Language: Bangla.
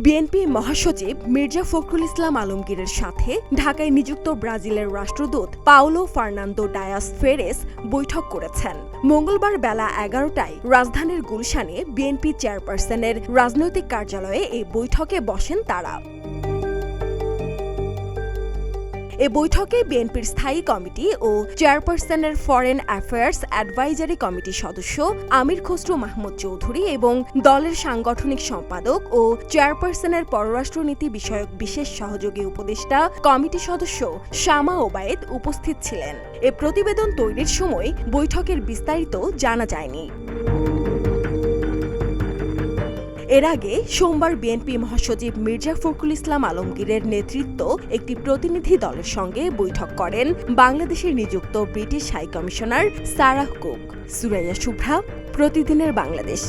বিএনপি মহাসচিব মির্জা ফখরুল ইসলাম আলমগীরের সাথে ঢাকায় নিযুক্ত ব্রাজিলের রাষ্ট্রদূত পাওলো ফার্নান্দো ডায়াস ফেরেস বৈঠক করেছেন। মঙ্গলবার বেলা 11টায় রাজধানীর গুলশানে বিএনপি চেয়ারপারসনের রাজনৈতিক কার্যালয়ে এই বৈঠকে বসেন তারা। এ বৈঠকে বিএনপির স্থায়ী কমিটি ও চেয়ারপারসনের ফরেন অ্যাফেয়ার্স অ্যাডভাইজারি কমিটির সদস্য আমির খসরু মাহমুদ চৌধুরী এবং দলের সাংগঠনিক সম্পাদক ও চেয়ারপারসনের পররাষ্ট্রনীতি বিষয়ক বিশেষ সহযোগী উপদেষ্টা কমিটি সদস্য শামা ওবায়েদ উপস্থিত ছিলেন। এ প্রতিবেদন তৈরির সময় বৈঠকের বিস্তারিত জানা যায়নি। এর আগে সোমবার বিএনপি মহাসচিব মির্জা ফখরুল ইসলাম আলমগীরের নেতৃত্ব একটি প্রতিনিধি দলের সঙ্গে বৈঠক করেন বাংলাদেশে নিযুক্ত British high commissioner Sarah cook. Suraiya Shubhra, প্রতিদিনের বাংলাদেশ।